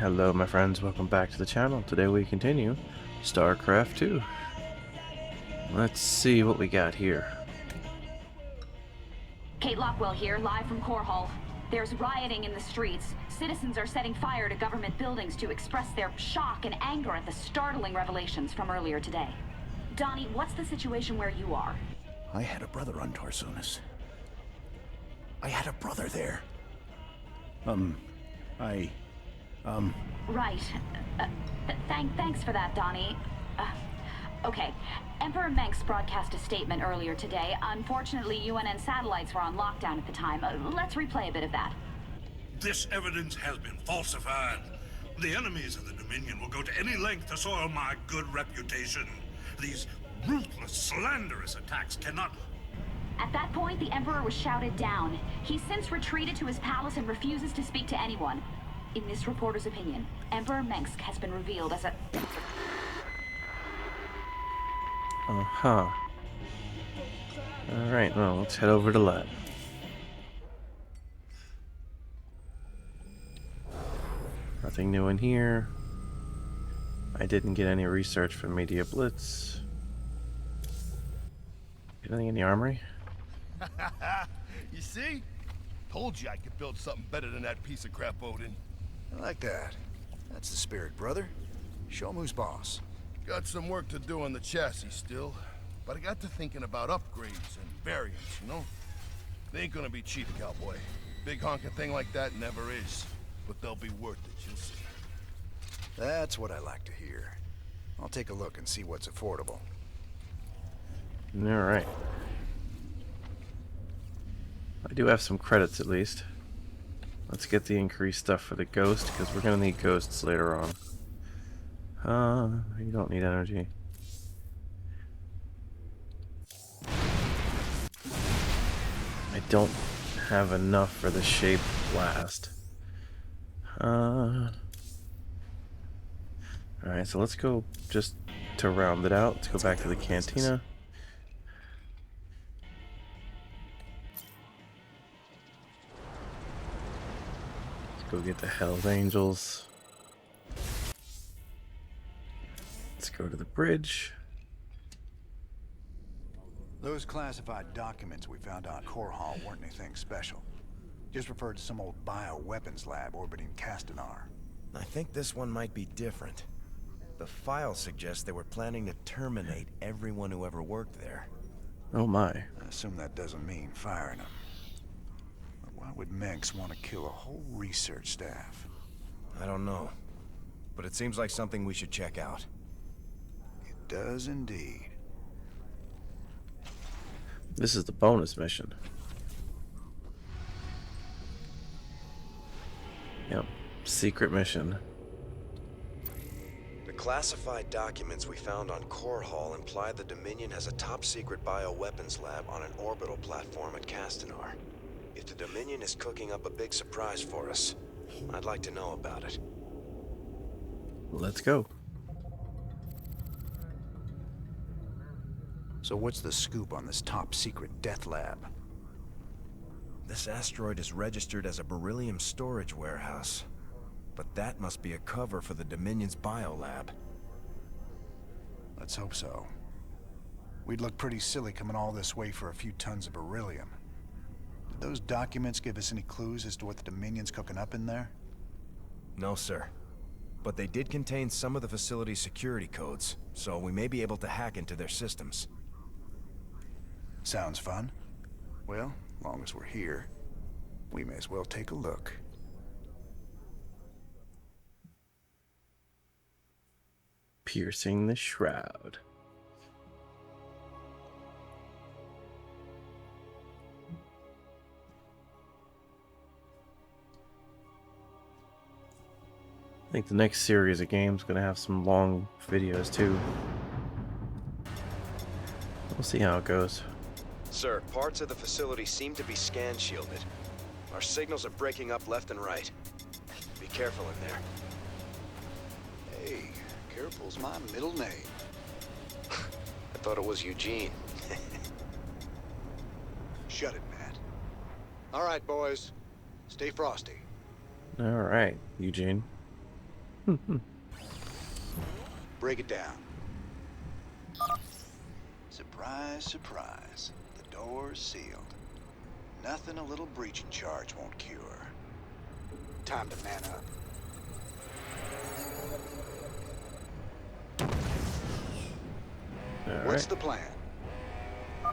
Hello my friends, welcome back to the channel. Today we continue Starcraft 2. Let's see what we got here. Kate Lockwell here, live from Core Hall. There's rioting in the streets. Citizens are setting fire to government buildings to express their shock and anger at the startling revelations from earlier today. Donnie, what's the situation where you are? I had a brother on Tarsonis. I had a brother there. Right. Thanks for that, Donnie. Okay. Emperor Mengsk broadcast a statement earlier today. Unfortunately, UNN satellites were on lockdown at the time. Let's replay a bit of that. This evidence has been falsified. The enemies of the Dominion will go to any length to soil my good reputation. These ruthless, slanderous attacks cannot... At that point, the Emperor was shouted down. He's since retreated to his palace and refuses to speak to anyone. In this reporter's opinion, Emperor Mengsk has been revealed as a... Alright, well, let's head over to lab. Nothing new in here. I didn't get any research from Media Blitz. Anything in the armory? You see? Told you I could build something better than that piece of crap, Odin. I like that. That's the spirit, brother. Show him who's boss. Got some work to do on the chassis still, but I got to thinking about upgrades and variants, you know? They ain't gonna be cheap, cowboy. Big honking thing like that never is, but they'll be worth it, you'll see. That's what I like to hear. I'll take a look and see what's affordable. Alright. I do have some credits at least. Let's get the increased stuff for the ghost, because we're gonna need ghosts later on. You don't need energy. I don't have enough for the shape blast. Alright, so let's go just to round it out. Let's go back to the cantina. Let's go get the Hell's Angels. Let's go to the bridge. Those classified documents we found on Core Hall weren't anything special. Just referred to some old bioweapons lab orbiting Castanar. I think this one might be different. The file suggests they were planning to terminate everyone who ever worked there. Oh my. I assume that doesn't mean firing them. But why would Mengsk want to kill a whole research staff? I don't know. But it seems like something we should check out. It does indeed. This is the bonus mission. Yep. Secret mission. The classified documents we found on Core Hall imply the Dominion has a top-secret bioweapons lab on an orbital platform at Castanar. If the Dominion is cooking up a big surprise for us, I'd like to know about it. Let's go. So what's the scoop on this top-secret death lab? This asteroid is registered as a beryllium storage warehouse. But that must be a cover for the Dominion's biolab. Let's hope so. We'd look pretty silly coming all this way for a few tons of beryllium. Did those documents give us any clues as to what the Dominion's cooking up in there? No, sir. But they did contain some of the facility's security codes, so we may be able to hack into their systems. Sounds fun. Well, long as we're here, we may as well take a look. Piercing the shroud. I think the next series of games is going to have some long videos too. We'll see how it goes. Sir, parts of the facility seem to be scan shielded. Our signals are breaking up left and right. Be careful in there. Hey, careful's my middle name. I thought it was Eugene. Shut it, Matt. All right, boys. Stay frosty. Alright, Eugene. Break it down. Surprise, surprise. The door's sealed. Nothing a little breaching charge won't cure. Time to man up. All What's right. the plan?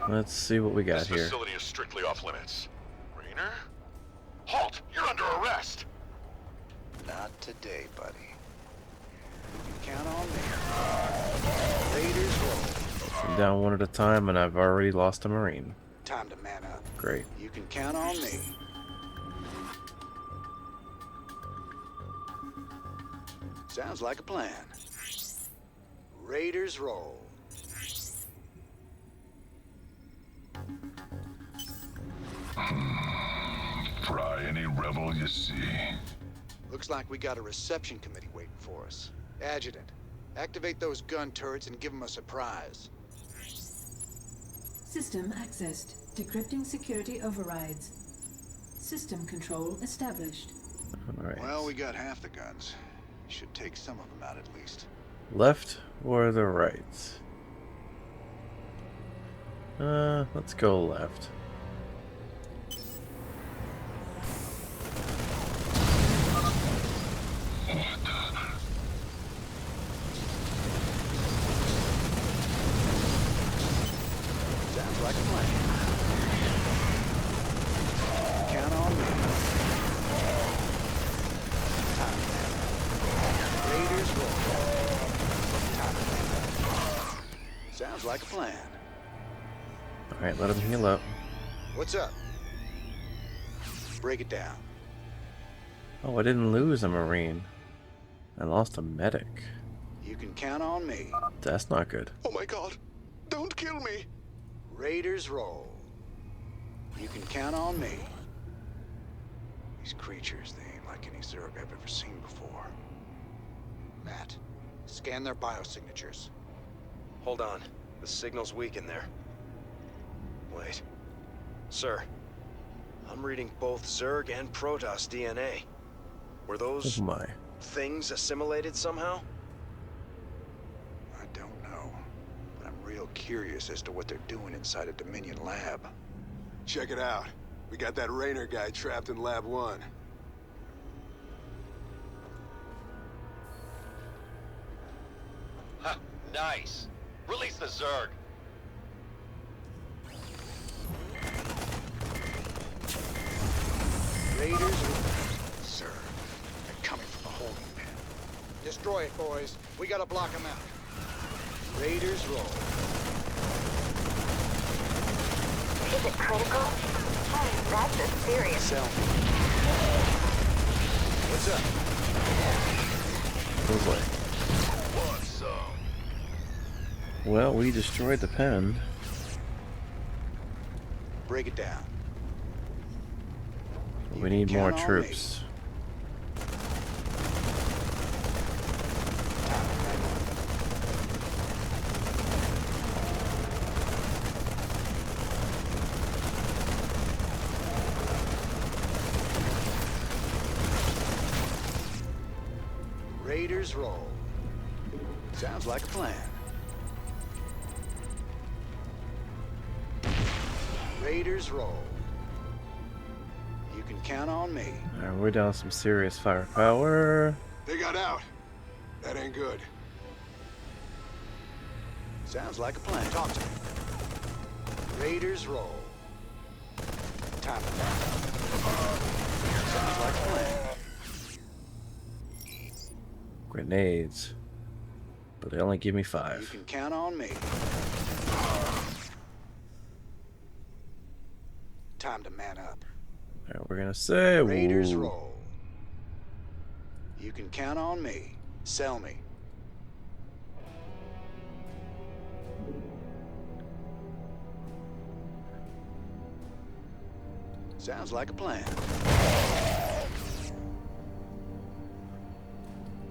Let's see what we got This here. facility is strictly off limits. Rainer? Halt! You're under arrest! Not today, buddy. You can count on me. Raiders roll. I'm down one at a time, and I've already lost a Marine. Time to man up. Great. You can count on me. Sounds like a plan. Raiders roll. Fry any rebel you see. Looks like we got a reception committee waiting for us. Adjutant, activate those gun turrets and give them a surprise. System accessed. Decrypting security overrides. System control established. All right. Well, we got half the guns. Should take some of them out at least. Left or the right? Let's go left. Sounds like a plan. Count on me. Time to man up. Raiders roll. Time to man up. Sounds like a plan. All right, let him heal up. What's up? Break it down. Oh, I didn't lose a Marine. I lost a medic. You can count on me. That's not good. Oh my god! Don't kill me! Raiders roll. You can count on me. These creatures, they ain't like any Zerg I've ever seen before. Matt, scan their biosignatures. Hold on. The signal's weak in there. Wait. Sir, I'm reading both Zerg and Protoss DNA. Were those Oh my. things assimilated somehow? I don't know, but I'm real curious as to what they're doing inside a Dominion lab. Check it out. We got that Rainer guy trapped in Lab 1. Ha! Nice! Release the Zerg! Raiders, sir, they're coming from the holding pen. Destroy it, boys. We gotta block them out. Raiders roll. Is it critical? That's a serious. Selfie. What's up? Feels like. What's up? Well, we destroyed the pen. Break it down. We need more count on troops. Raiders roll. Sounds like a plan. Raiders roll. You can count on me. Alright, we're down some serious firepower. They got out. That ain't good. Sounds like a plan. Talk to me. Raiders roll. Time to back up. Sounds like a plan. Grenades. But they only give me You 5. can count on me. Time to man up. Alright, we're gonna say. Raiders ooh. roll. You can count on me. Sell me. Sounds like a plan.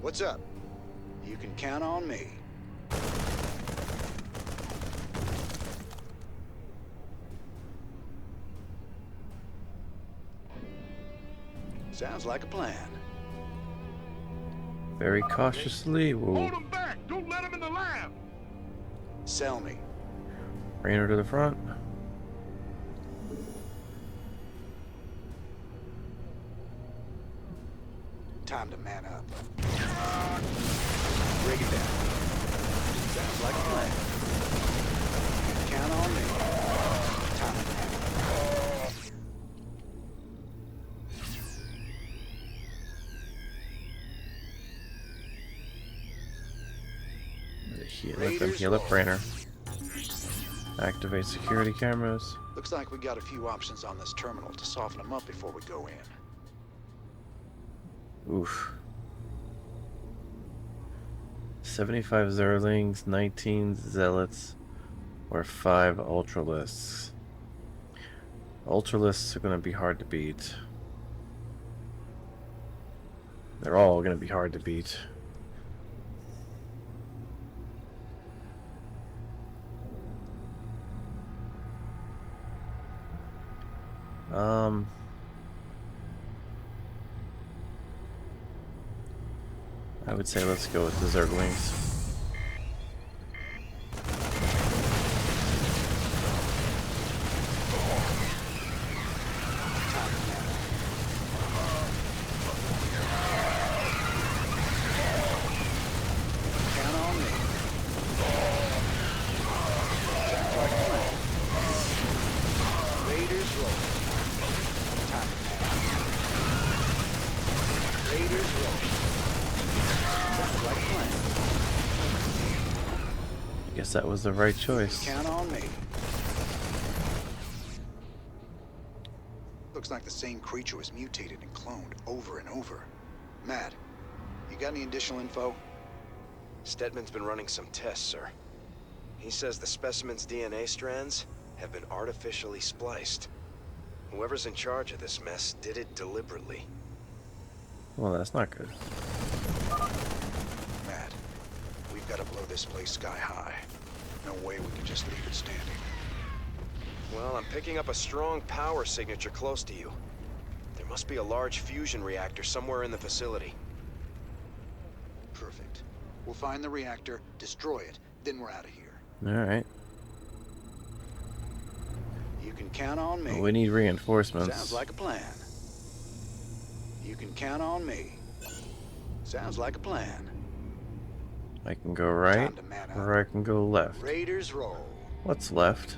What's up? You can count on me. Sounds like a plan. Very cautiously. Whoa. Hold him back! Don't let him in the lab! Sell me. Rainer to the front. Time to man up. Break it down. Sounds like a plan. Count on me. Time to man up. Let them heal up Rainer. Activate security cameras. Looks like we got a few options on this terminal to soften them up before we go in. Oof. 75 Zerlings, 19 Zealots, or 5 Ultralisks. Ultralisks are going to be hard to beat. They're all going to be hard to beat. I would say let's go with the Zerglings. Count on me. Sounds like a plan. Raiders roll. Time to man up. Raiders roll. Sounds like a plan. I guess that was the right choice. Count on me. Looks like the same creature was mutated and cloned over and over. Matt, you got any additional info? Stedman's been running some tests, sir. He says the specimen's DNA strands have been artificially spliced. Whoever's in charge of this mess did it deliberately. Well, that's not good. Matt, we've got to blow this place sky high. No way we can just leave it standing. Well, I'm picking up a strong power signature close to you. There must be a large fusion reactor somewhere in the facility. Perfect. We'll find the reactor, destroy it, then we're out of here. Alright. You can count on me. Well, we need reinforcements. Sounds like a plan. You can count on me. Sounds like a plan. I can go right, Time to man up. or I can go left. Raiders roll. What's left?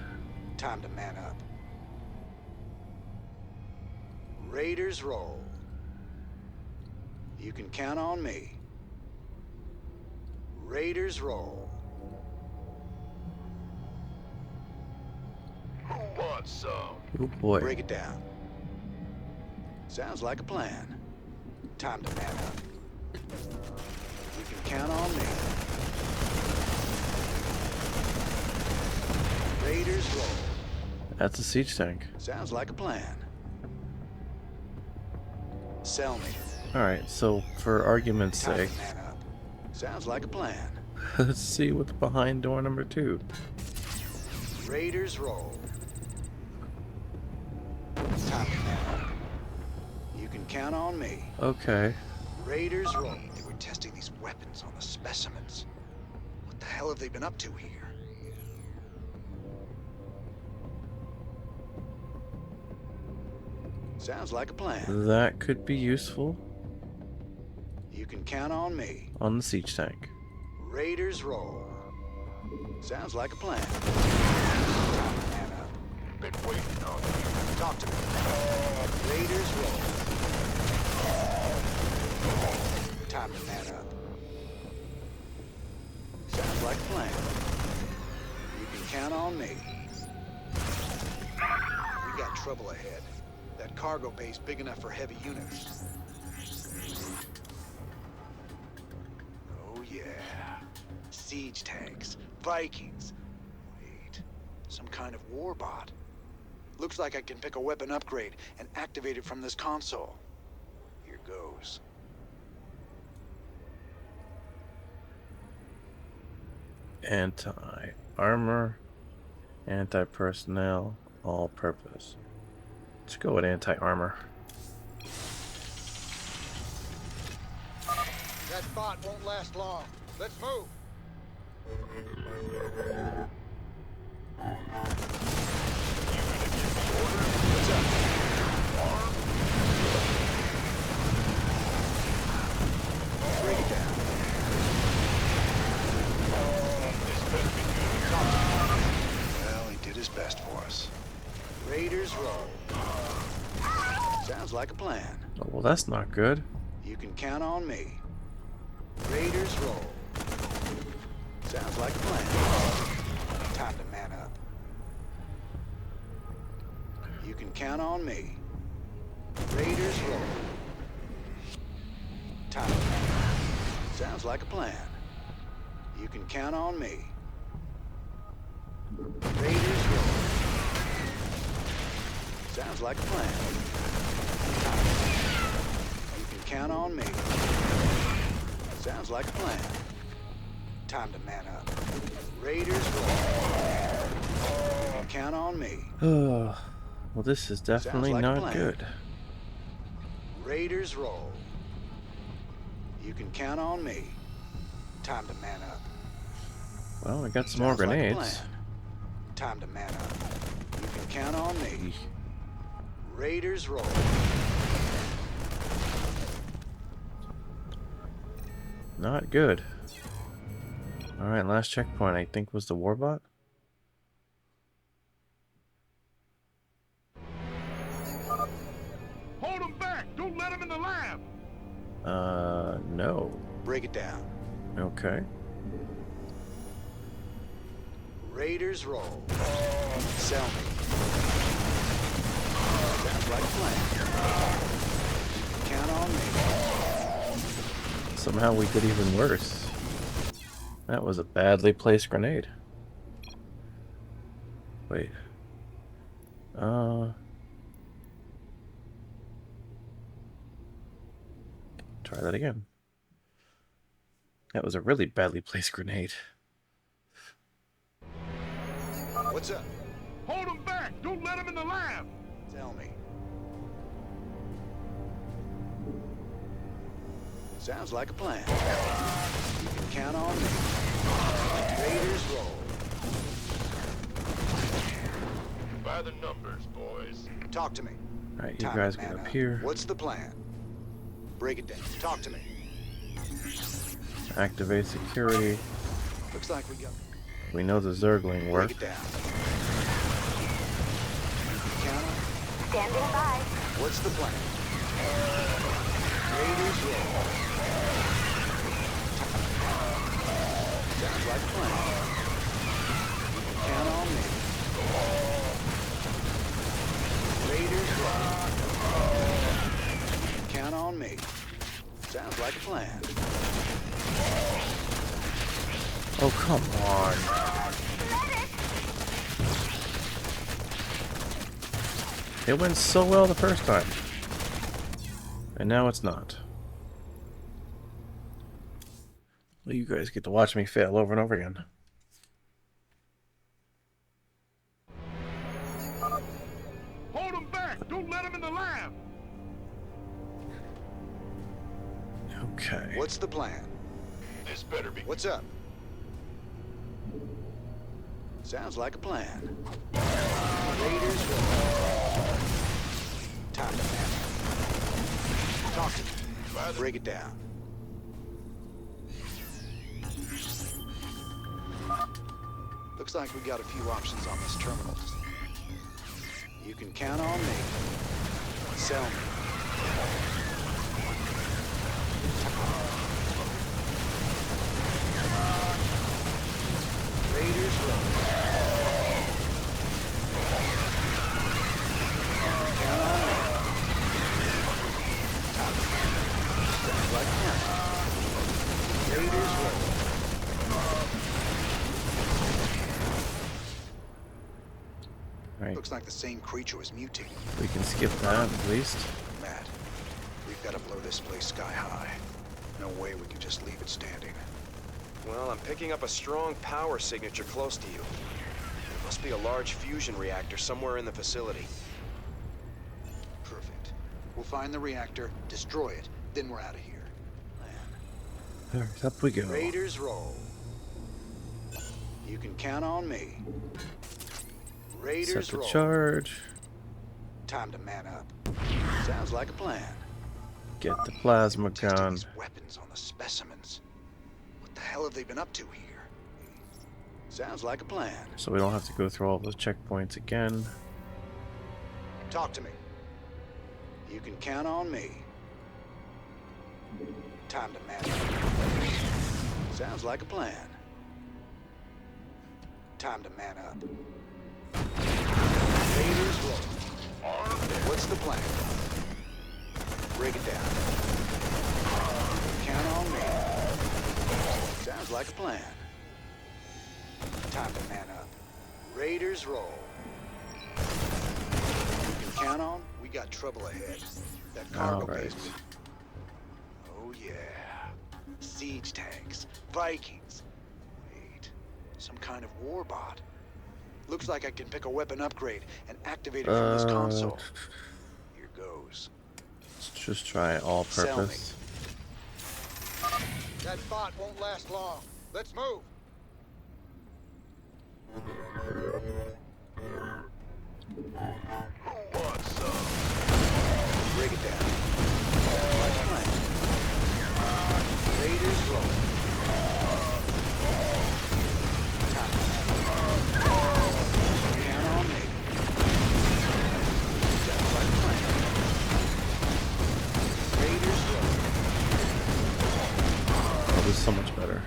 Time to man up. Raiders roll. You can count on me. Raiders roll. Who wants some? Oh boy. Break it down. Sounds like a plan. Time to man up. You can count on me. Raiders roll. That's a siege tank. Sounds like a plan. Sell me. Alright, so for argument's Time sake, to man up. Sounds like a plan. let's see what's behind door number 2. Raiders roll. Time to man up. You can count on me. Okay. Raiders roll. They were testing these weapons on the specimens. What the hell have they been up to here? Sounds like a plan. That could be useful You can count on me. on the siege tank. Raiders roll. Sounds like a plan. Time to man up. Been waiting on you. Talk to me. Raiders roll. Time to man up. Sounds like a plan. You can count on me. We got trouble ahead. That cargo bay's big enough for heavy units. Oh yeah. Siege tanks. Vikings. Wait. Some kind of warbot. Looks like I can pick a weapon upgrade and activate it from this console. Here goes. Anti-armor, anti-personnel, all-purpose. Let's go with anti-armor. That spot won't last long. Let's move. What's up? Break it down. Well, he did his best for us. Raiders roll. Sounds like a plan. Oh, well, that's not good. You can count on me. Raiders roll. Sounds like a plan. Time to man up. You can count on me. Raiders roll. Time to man up. Sounds like a plan. You can count on me. Raiders roll. Sounds like a plan. You can count on me. Sounds like a plan. Time to man up. Raiders roll. You can count on me. Well, this is definitely Sounds like a not plan. good. Raiders roll. You can count on me. Time to man up. Well, I got some more Sounds like a grenades. plan. Time to man up. You can count on me. Raiders roll. Not good. Alright, last checkpoint I think was the warbot. Hold him back! Don't let him in the lab! No. Break it down. Okay. Raiders roll. Sell me. Sounds like a plan. You can count on me. Somehow we did even worse. That was a badly placed grenade. Wait. Try that again. That was a really badly placed grenade. What's up? Hold him back! Don't let him in the lab! Tell me. Sounds like a plan. You can count on me. Raiders roll. By the numbers, boys. Talk to me. Alright, you Time guys to get man up here. What's the plan? Break it down. Talk to me. Activate security. Looks like we got. We know the Zergling Break work. it down. Count on. Standing by. What's the plan? Raiders roll. Sounds like a plan. You can count on me. Raiders roll. You can count on me. Sounds like a plan. Oh, come on. It went so well the first time. And now it's not. Well, you guys get to watch me fail over and over again. Hold him back! Don't let him in the lab! Okay. What's the plan? This better be... What's up? Sounds like a plan. Raiders roll. Time to man up. Talk to me. Break it down. Looks like we got a few options on this terminal. You can count on me. Sell me. Raiders roll. Count on me. Sounds like fun. Raiders roll. Right. Looks like the same creature was mutating. We can skip that at least. Matt, we've got to blow this place sky high. No way we can just leave it standing. Well, I'm picking up a strong power signature close to you. There must be a large fusion reactor somewhere in the facility. Perfect. We'll find the reactor, destroy it, then we're out of here. Man, Alright, up we go. Raiders roll. You can count on me. Set Raiders the roll. charge. Time to man up. Sounds like a plan. Get the plasma Testing gun. these weapons on the specimens. What the hell have they been up to here? Sounds like a plan. So we don't have to go through all those checkpoints again. Talk to me. You can count on me. Time to man up. Sounds like a plan. Time to man up. Raiders roll. What's the plan? Break it down. Count on me. Sounds like a plan. Time to man up. Raiders roll. You can count on? We got trouble ahead. That cargo All right. basement. Oh yeah. Siege tanks. Vikings. Wait. Some kind of warbot. Looks like I can pick a weapon upgrade and activate it from this console. Here goes. Let's just try all Sell me. purpose. That bot won't last long. Let's move. Who wants some? Break it down. Like a plan. Raiders roll. Time to count on me. Sounds like a plan. Raiders roll. Oh, this is so much better.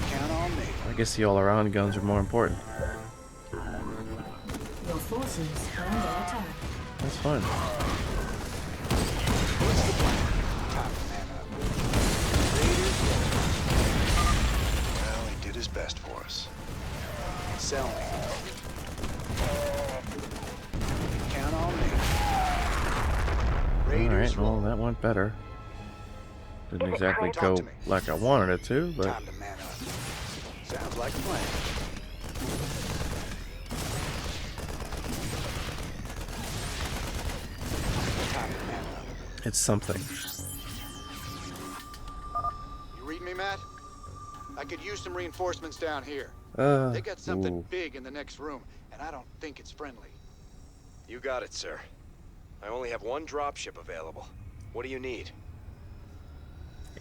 Count on me. I guess the all-around guns are more important. Your forces are under attack. That's fine. What's the plan? Time to man up. Raiders roll. Well, he did his best for us. Sell me. Count on me. Raiders Alright, well, roll. that went better. Didn't exactly Talk go to me. like I wanted it to, but Time to man up. Sounds like a plan. Time to man up. it's something. You read me, Matt? I could use some reinforcements down here. They got something Ooh. big in the next room, and I don't think it's friendly. You got it, sir. I only have one dropship available. What do you need?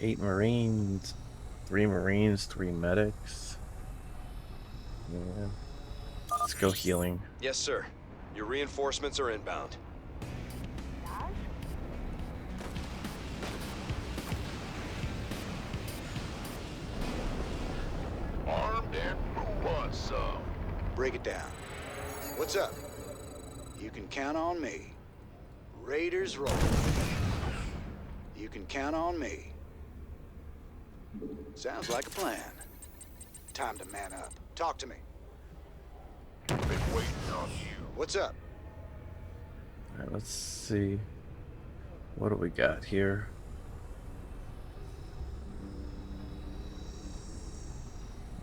8 Marines, 3 Marines, 3 medics. Yeah. Let's go healing. Yes, sir. Your reinforcements are inbound. Armed and who wants some? Break it down. What's up? You can count on me. Raiders roll. You can count on me. Sounds like a plan. Time to man up. Talk to me. Been waiting on you. What's up? Alright, let's see. What do we got here?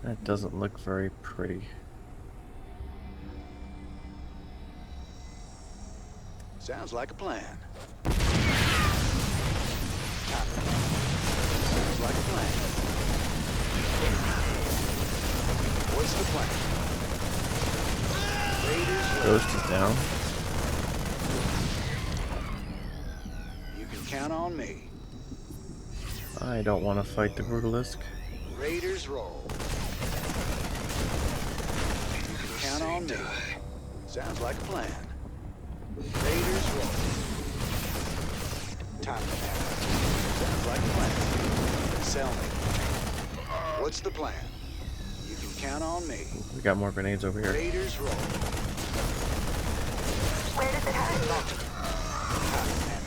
That doesn't look very pretty. Sounds like a plan. Sounds like a plan. What's the plan? Raiders roll. Ghost is down. You can count on me. I don't want to fight the Brutalisk. Raiders roll. You can count on me. Sounds like a plan. Raiders roll. Time to man up. Sounds like a plan. Sell me. What's the plan? You can count on me. We got more grenades over here. Raiders roll. Where does it hurt? Time to man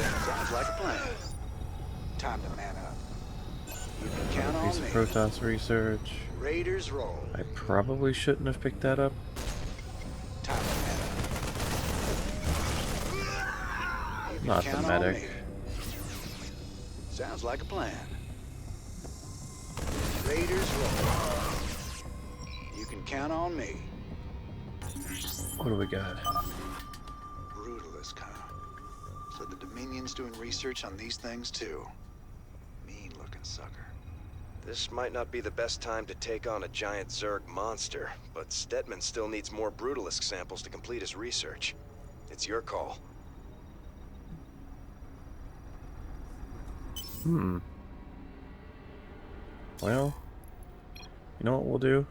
up. Sounds like a plan. Time to man up. You can count Piece on of me. Protoss research. Raiders roll. I probably shouldn't have picked that up. Time to man up. You can Not the count on medic. me. Sounds like a plan. Raiders roll. You can count on me. What do we got? Brutalisk, huh? So the Dominion's doing research on these things too. Mean looking sucker. This might not be the best time to take on a giant Zerg monster, but Stetman still needs more Brutalisk samples to complete his research. It's your call. Well, you know what we'll do?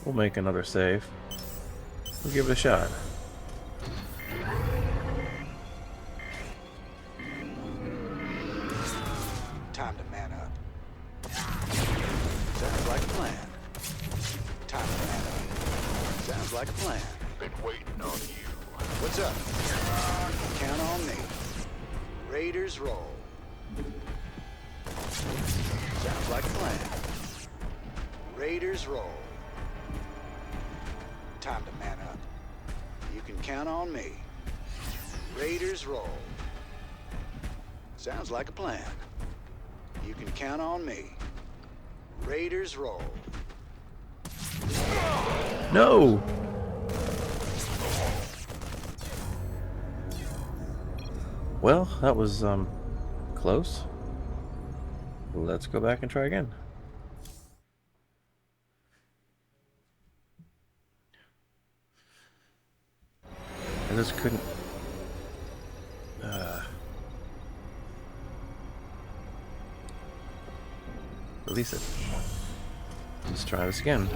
We'll make another save. We'll give it a shot. Time to man up. Sounds like a plan. Time to man up. Sounds like a plan. Been waiting on you. What's up? Count on me. Raiders roll. Sounds like a plan. Raiders roll. Time to man up. You can count on me. Raiders roll. Sounds like a plan. You can count on me. Raiders roll. No! Well, that was, close. Let's go back and try again. I just couldn't... release it. Let's try this again.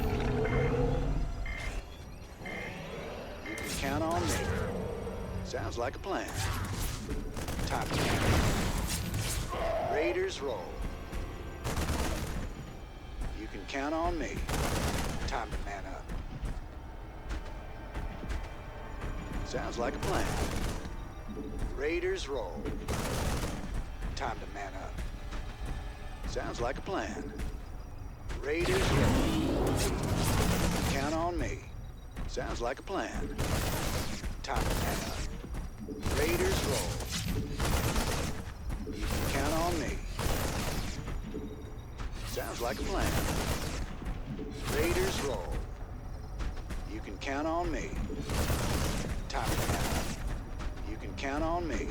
You can count on me. Sounds like a plan. Time to man up. Raiders roll. You can count on me. Time to man up. Sounds like a plan. Raiders roll. Time to man up. Sounds like a plan. Raiders roll. Count on me. Sounds like a plan. Time to man up. Raiders roll. You can count on me. Sounds like a plan. Raiders roll. You can count on me. Time to man up. You can count on me.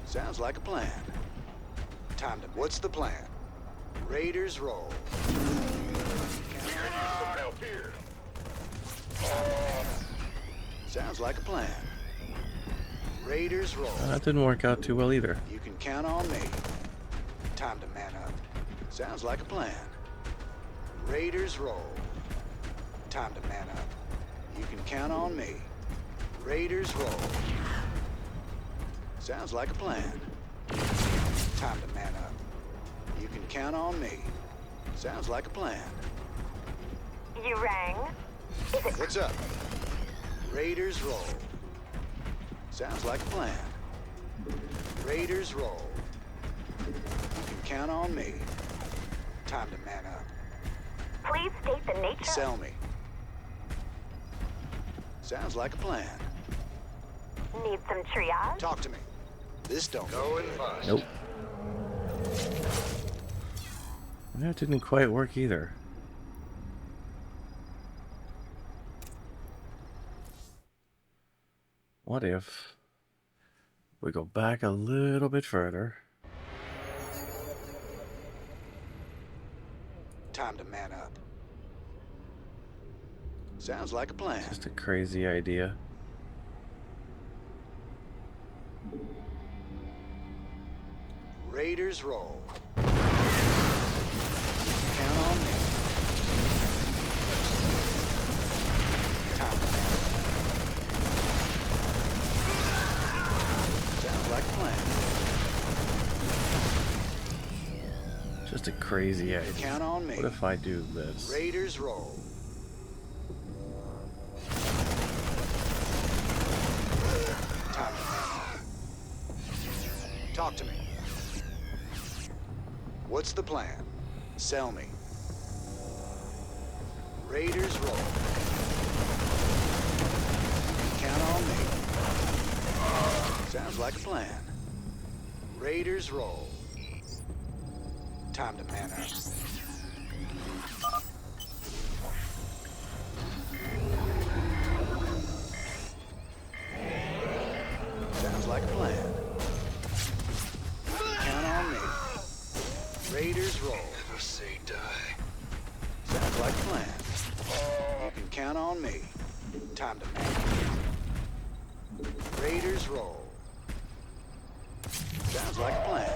Sounds like a plan. Time to... What's the plan? Raiders roll. We could use some help here. Sounds like a plan. Raiders roll. That didn't work out too well either. You can count on me. Time to man up. Sounds like a plan. Raiders roll. Time to man up. You can count on me. Raiders roll. Sounds like a plan. Time to man up. You can count on me. Sounds like a plan. You rang? Is it... What's up? Raiders roll. Sounds like a plan. Raiders roll. You can count on me. Time to man up. Please state the nature... Sell me. Sounds like a plan. Need some triage? Talk to me. This don't Go and bust. Nope. That didn't quite work either. What if we go back a little bit further? Time to man up. Sounds like a plan. Just a crazy idea. Raiders roll. Count on me. Time to man up. Sounds like a plan. Just a crazy idea. Count on me. What if I do this? Raiders roll. Time to man up. Talk to me. What's the plan? Sell me. Raiders roll. Count on me. Sounds like a plan. Raiders roll. Time to man up. Sounds like a plan. like a plan. You can count on me. Time to man up. Raiders roll. Sounds like a plan.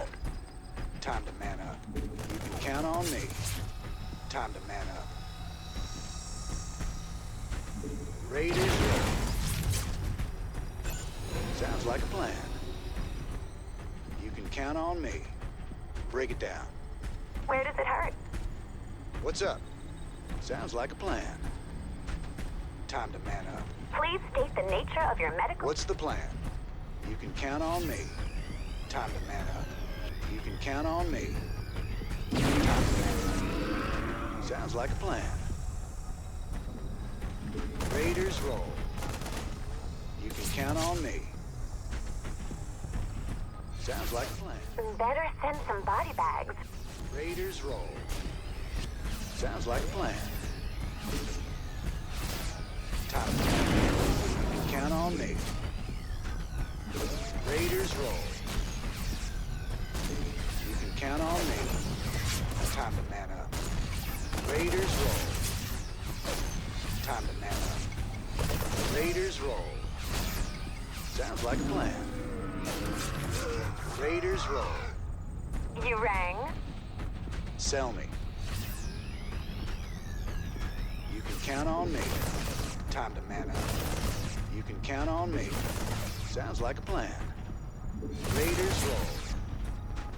Time to man up. You can count on me. Time to man up. Raiders roll. Sounds like a plan. You can count on me. Break it down. Where does it hurt? What's up? Sounds like a plan. Time to man up. Please state the nature of your medical... What's the plan? You can count on me. Time to man up. You can count on me. Time to man up. Sounds like a plan. Raiders roll. You can count on me. Sounds like a plan. Better send some body bags. Raiders roll. Sounds like a plan. Time to man up. You can count on me. Raiders roll. You can count on me. Time to man up. Raiders roll. Time to man up. Raiders roll. Sounds like a plan. Raiders roll. You rang? Sell me. You can count on me. Time to man up. You can count on me. Sounds like a plan. Raiders roll.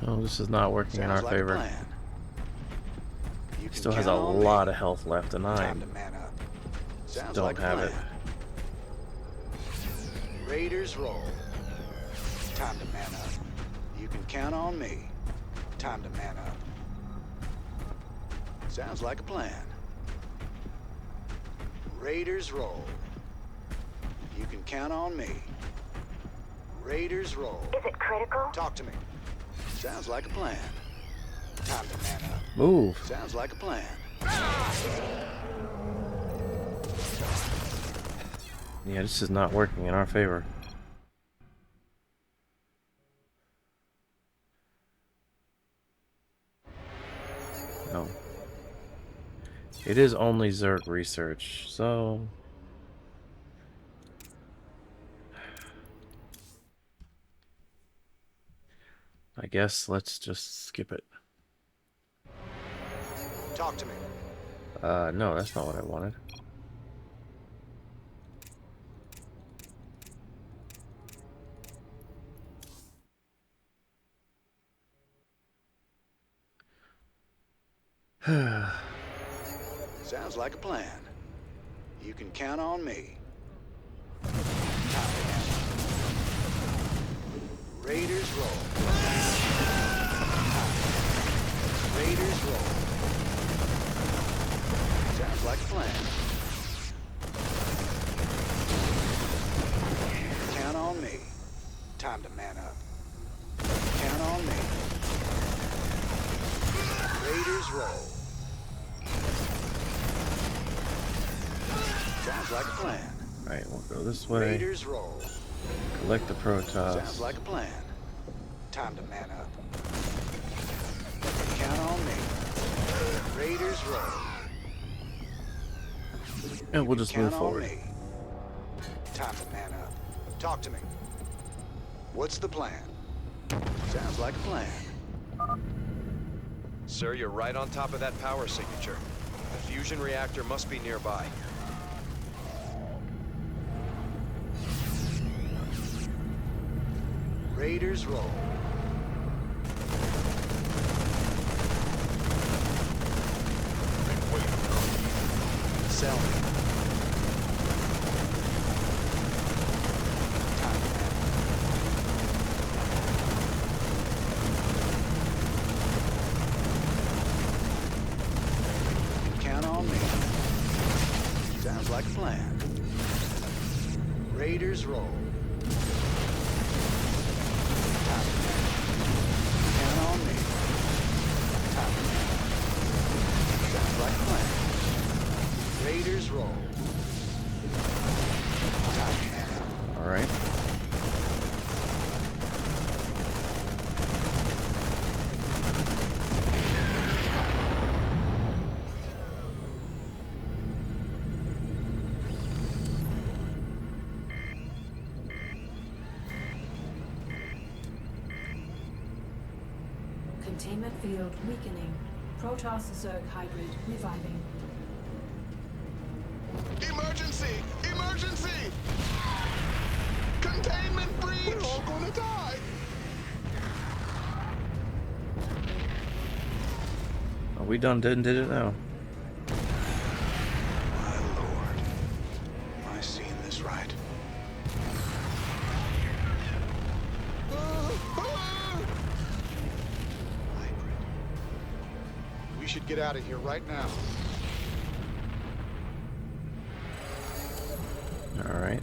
Oh, this is not working in our Sounds like a favor. plan. You can Still has a count on me. lot of health left, and Time to I man up. Sounds don't like a have plan. it. Raiders roll. Time to man up. You can count on me. Time to man up. Sounds like a plan. Raiders roll. You can count on me. Raiders roll. Is it critical? Talk to me. Sounds like a plan. Time to man up. Move. Sounds like a plan. Yeah, this is not working in our favor. No. It is only Zerg research, so... I guess let's just skip it. Talk to me. No, that's not what I wanted. Sounds like a plan. You can count on me. Time to man up. Raiders roll. Raiders roll. Sounds like a plan. Count on me. Time to man up. Count on me. Raiders roll. Sounds like a plan. Alright, we'll go this way. Raiders roll. Collect the Protoss. Sounds like a plan. Time to man up. Count on me. Raiders roll. And we'll just move Count on forward. me. Time to man up. Talk to me. What's the plan? Sounds like a plan. Sir, you're right on top of that power signature. The fusion reactor must be nearby. Raiders roll. Sell me. Time to man up. Count on me. Sounds like a plan. Raiders roll. Time to man up. Count on me. Time to man up. Sounds like a plan. Raiders roll. Time to man up. Alright. Containment field weakening. Protoss-Zerg hybrid reviving. Emergency! Emergency! Containment breach! We're all gonna die! Are we done did it now? My lord. Am I seeing this right? Hybrid. We should get out of here right now. Alright.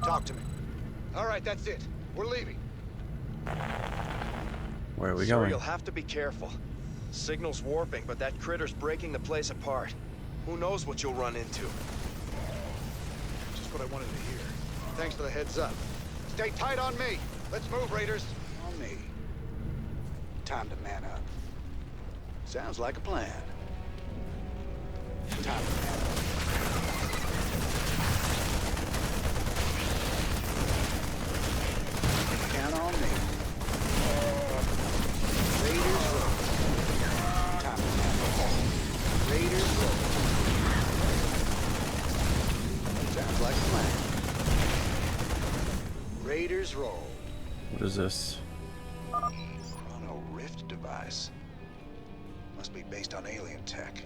Talk to me. All right, that's it. We're leaving. Where are we Sir, going? you'll have to be careful. Signal's warping, but that critter's breaking the place apart. Who knows what you'll run into? Just what I wanted to hear. Thanks for the heads up. Stay tight on me. Let's move, Raiders. On me. Time to man up. Sounds like a plan. Time to man up. Count on me. Raiders roll. Time to man up. Raiders roll. Sounds like a plan. Raiders roll. What is this? Chrono Rift device. Must be based on alien tech.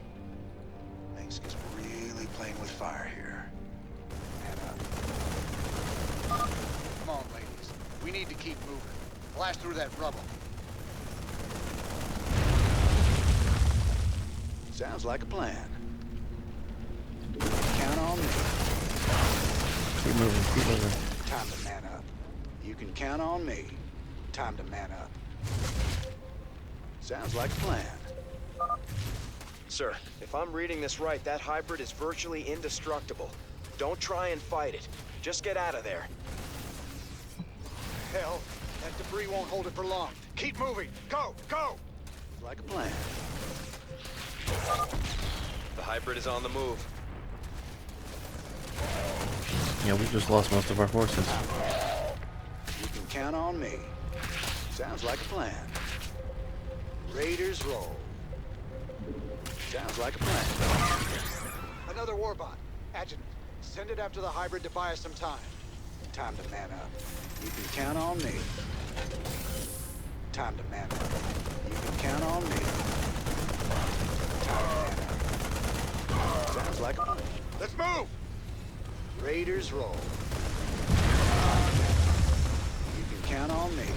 Mexicans really playing with fire here. Man up. Come on, ladies. We need to keep moving. Blast through that rubble. Sounds like a plan. Count on me. Keep moving, keep moving. Time to man up. You can count on me. Time to man up. Sounds like a plan. Sir, if I'm reading this right, that hybrid is virtually indestructible. Don't try and fight it. Just get out of there. Hell, that debris won't hold it for long. Keep moving. Go, go! Like a plan. The hybrid is on the move. Yeah, we just lost most of our forces. You can count on me. Sounds like a plan. Raiders roll. Sounds like a plan. Another warbot. Adjutant, send it after the hybrid to buy us some time. Time to man up. You can count on me. Time to man up. You can count on me. Time to man up. Sounds like a plan. Let's move! Raiders roll. You can count on me.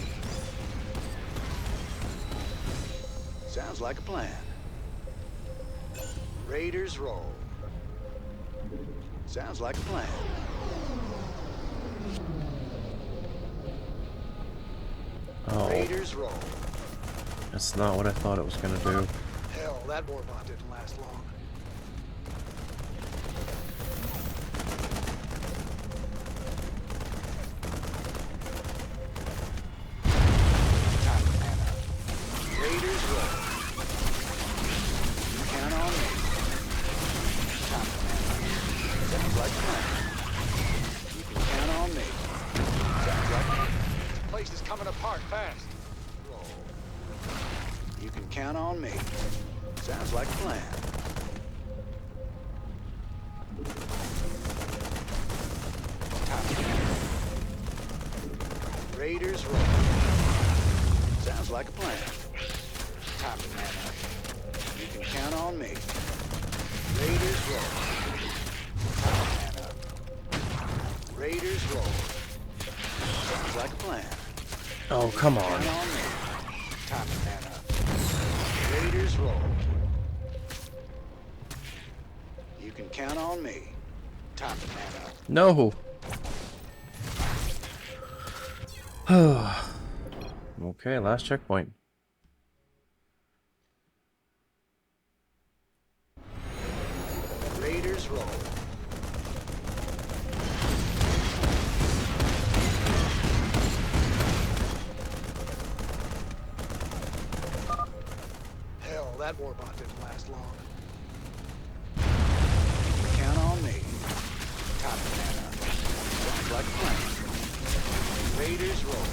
Sounds like a plan. Raiders roll. Sounds like a plan. Oh, Raiders roll. that's not what I thought it was gonna do. Hell, that warbot didn't last long. Time to man up. Raiders roll. You count on me. Time to man up. Sounds like a plan. You can count on me. Sounds like a plan. This place is coming apart fast. Roll. You can count on me. Sounds like a plan. Time to man up. Raiders roll. Sounds like a plan. Time to man up. You can count on me. Raiders roll. Time to man up. Raiders roll. Sounds like a plan. Oh, come on. Count on me. Time to man up. Raiders roll. You can count on me. Time to man up. No. Okay, last checkpoint. Raiders roll. Hell, that warbot didn't last long. Count on me. Time to man up. Sounds like a plan. Raiders roll.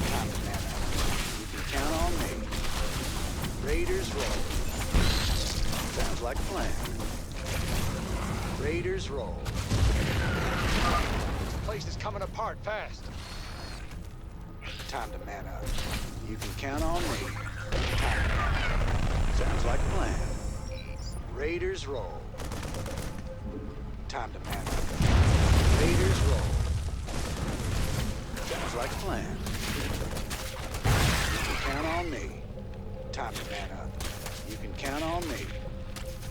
Time to man up. You can plan. Raiders roll. This place is coming apart fast. Time to man up. You can count on me. Sounds like a plan. Raiders roll. Time to man up. Raiders roll. Sounds like a plan. You can count on me. Time to man up. You can count on me.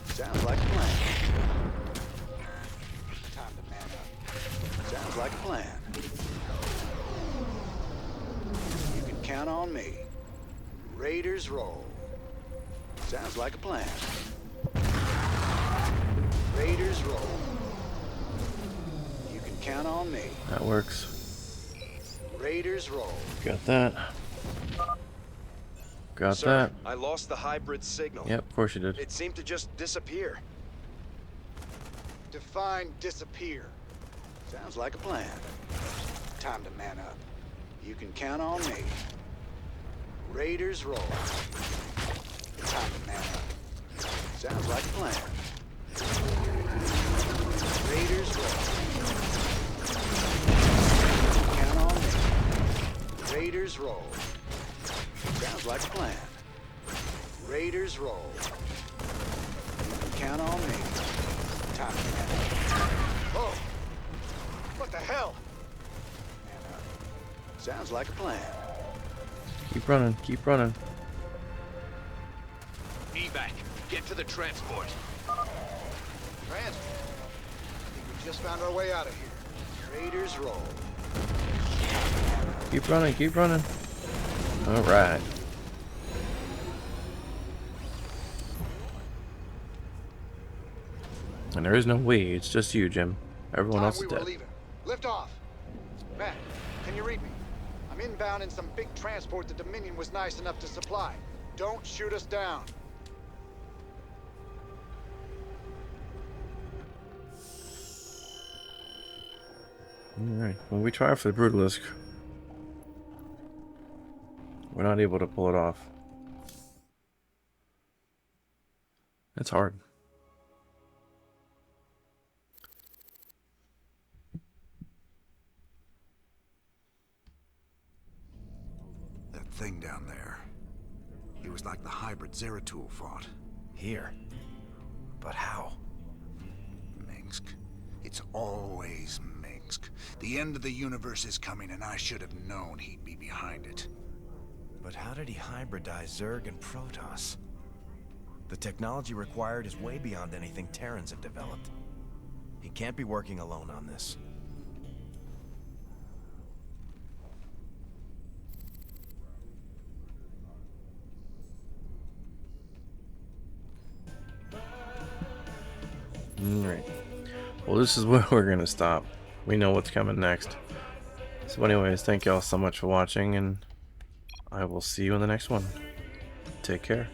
Sounds like a plan. Time to man up. Sounds like a plan. You can count on me. Raiders roll. Sounds like a plan. Raiders roll. You can count on me. That works. Raiders roll. Got that. Got Sir, that. I lost the hybrid signal. Yep, of course you did. It seemed to just disappear. Define disappear. Sounds like a plan. Time to man up. You can count on me. Raiders roll. Time to man up. Sounds like a plan. Raiders roll. Count on me. Raiders roll. Sounds like a plan. Raiders roll. Count on me. Time to man up. Whoa! What the hell? Man up. Sounds like a plan. Keep running, keep running. Evac, get to the transport. Transport. I think we just found our way out of here. Raiders roll. Keep running, keep running. Alright. And there is no we, it's just you, Jim. Everyone else is We were dead. leaving. Lift off. Matt, can you read me? I'm inbound in some big transport the Dominion was nice enough to supply. Don't shoot us down. Alright, well we try for the Brutalisk. We're not able to pull it off. It's hard. That thing down there. He was like the hybrid Zeratul fought. Here. But how? Minsk. It's always Minsk. The end of the universe is coming, and I should have known he'd be behind it. But how did he hybridize Zerg and Protoss? The technology required is way beyond anything Terrans have developed. He can't be working alone on this. Alright. Well, this is where we're gonna stop. We know what's coming next. So anyways, thank y'all so much for watching, and I will see you in the next one. Take care.